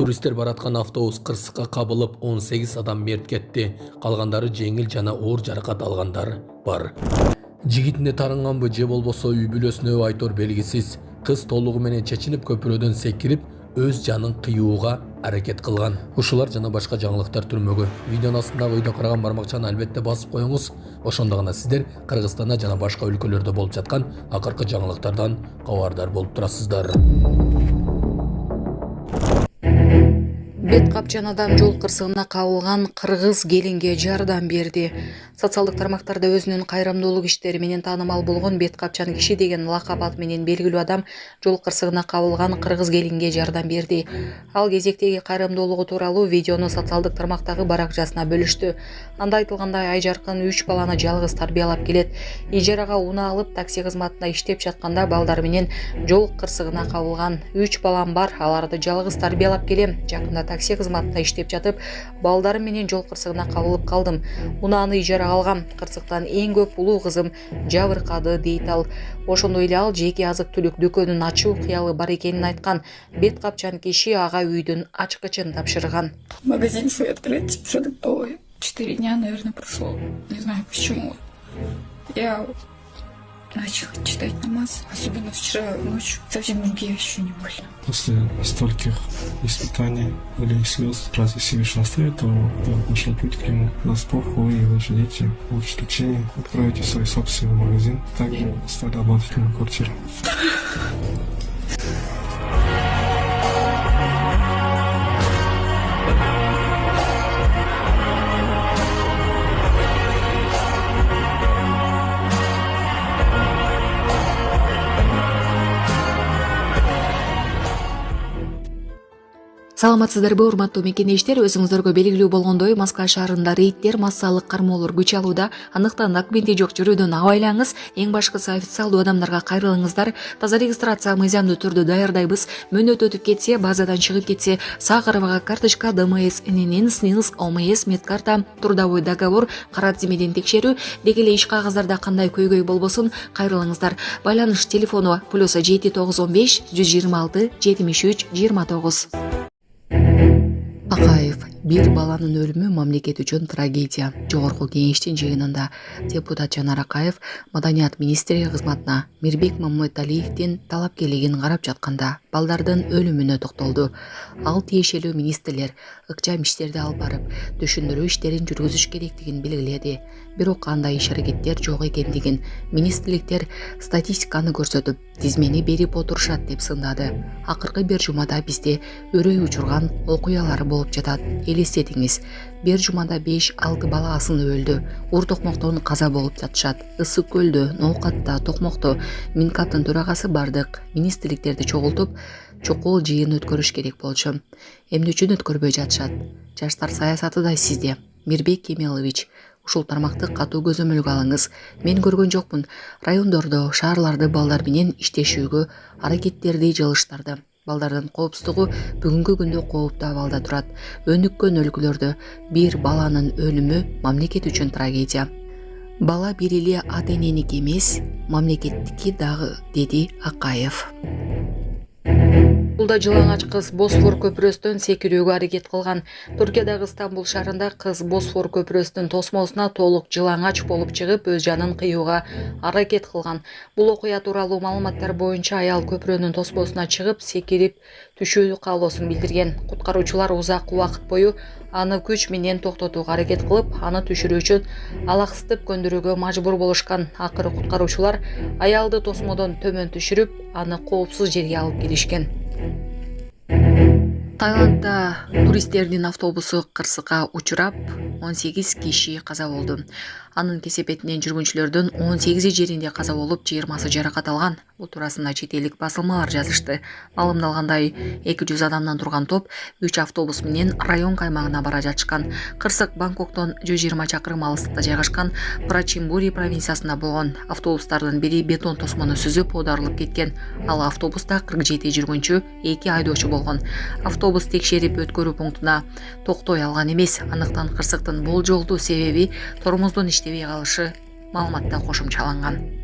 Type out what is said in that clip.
Туристер бараткан автобус кырсыкка кабылып 18 адам мерт кетти. Калгандары жеңил жана оор жаракат алгандар бар. Жигитине тарынганбы же болбосо үй бүлөсүнө айтор белгисиз. Кыз толугу менен чечинип көпүрөдөн секирип, өз жанын кыюуга аракет кылган. Ушулар жана башка жаңылыктар түрмөгү. Видеонун астындагы үйдө караган бармакчаны албетте басып коюңуз. Ошондо гана сиздер Кыргызстанда жана башка өлкөлөрдө болуп жаткан акыркы жаңылыктардан кабардар болуп турасыздар. Бет капчан адам жол кырсыгына кабылган кыргыз келинге жардам берди. Социалдык тармактарда өзүнүн кайрымдуулук иштери менен таанымал болгон бет капчан киши деген лакап аты менен белгилүү адам жол кырсыгына кабылган кыргыз келинге жардам берди. Ал кезектеги кайрымдуулугу тууралуу видеону социалдык тармактагы баракчасына бөлүштү. Анда айтылгандай Айжаркын 3 баланы жалгыз тарбиялап келет. Ижарага унаа алып такси кызматында иштеп жатканда балдар менен жол кырсыгына кабылган. 3 балам бар, аларды жалгыз тарбиялап келем. Жакында такси кызматында иштеп жатып, балдарым менен жол кырсыгына кабылып калдым. Унааны ижарага алгам. Кырсыктан эң көп улуу кызым жабыркады, дейт ал. Ошондой эле ал жеке азык түлүк дүкөнүн ачуу кыялы бар экенин айткан. Бет капчан киши ага үйдүн ачкычын тапшырган. Магазин свой открыть, продуктовый. 4 дня, наверное, прошло. Не знаю почему. Я начала читать намаз, особенно вчера ночью. Совсем ноги еще не больно. После стольких испытаний, боли и слез, разве Всевышний оставит того, кто нашел путь к нему? Нас Бог, вы и ваши дети, получите лечение, откроете свой собственный магазин, также стали обладателем квартиры. Саламатсыздарбы, урматтуу мекендештер, өзүңүздөргө белгилүү болгондой, Москва шаарында рейдтер, массалык кармоолор күч алууда. Андыктан документи жок жүрүүдөн абайлаңыз. Эң башкысы официалдуу адамдарга кайрылыңыздар. Таза регистрация мыйзамдуу түрдө даярдайбыз. Мөөнөт өтүп кетсе, базадан чыгып кетсе, Сахарова карточка, ДМС, ННН, СНИЛС, ОМС, медкарта, трудовой договор, кара тизмеден текшерүү, деги эле иш кагаздарда кандай көйгөй болбосун кайрылыңыздар. Байланыш телефону +7 915 126 73 29. Акаев: бир баланын өлүмү мамлекет үчүн трагедия. Жогорку кеңештин жыйынында депутат Жанар Акаев маданият министри кызматына Мирбек Мамматалиевдин талапкерлигин карап жатканда балдардын өлүмүнө токтолду. Ал тиешелүү министрлер ыкчам иштерди алып барып, түшүндүрүү иштерин жүргүзүш керектигин белгиледи. Бирок андай иш-аракеттер жок экендигин министрликтер статистиканы көрсөтүп, тизмени берип отурушат деп сындады. Акыркы бир жумада бизде өрөй учурган окуялар болуп жатат. Элестетиңиз, бир жумада 5-6 бала асынып өлдү. Ур токмоктон каза болуп жатышат. Ысык көлдө, Ноокатта, Токмокто Минкаттын төрагасы бардык министрликтерди чогултуп, чукул жыйын өткөрүш керек болчу. Эмне үчүн өткөрбөй жатышат? Жаштар саясаты да сизде. Мирбек Кемелович, ушул тармакты катуу көзөмөлгө алыңыз. Мен көргөн жокмун. Райондордо, шаарларды балдар менен иштешүүгө аракеттерди жылыштарды. Балдардын коопсуздугу бүгүнкү күндө кооптуу абалда турат. Өнүккөн өлкөлөрдө бир баланын өлүмү мамлекет үчүн трагедия. Бала бир эле ата-эненики эмес, мамлекеттики дагы, деди Акаев. Бул жылаңач кыз Босфор көпүрөсүнөн секирүүгө аракет кылган. Туркиядагы Стамбул шаарында кыз Босфор көпүрөсүнүн тосмосуна толук жылаңач болуп чыгып, өз жанын кыюуга аракет кылган. Бул окуя тууралуу маалыматтар боюнча аял көпүрөнүн тосмосуна чыгып, секирип түшүү каалоосун билдирген. Куткаруучулар узак убакыт бою аны күч менен токтотууга аракет кылып, аны түшүрүү үчүн алаксытып көндүрүүгө мажбур болушкан. Акыры куткаруучулар аялды тосмодон төмөн түшүрүп, аны коопсуз жерге алып келишкен. Таиландда туристтердин автобусу кырсыкка учурап, 18 киши каза болду. Анын кесепетинен жүргүнчүлөрдүн 18 жеринде каза болуп, 20сы жаракат алган. Бул туурасында чет элдик басылмалар жазышты. Маалымдалгандай, 200 адамдан турган топ 3 автобус менен район каймагына бара жатышкан. Кырсык Бангкоктон 120 чакырым алыстыкта жайгашкан Прачинбури провинциясында болгон. Автобустардын бири бетон тосмону сүзүп оодарылып кеткен. Ал автобуста 47 жүргүнчү, 2 айдоочу болгон. Автобус текшерип өткөрүү пунктуна токтой алган эмес. Андыктан кырсыктын бул жолдуу себеби тормоздун иштебей калышы маалыматта кошумчаланган.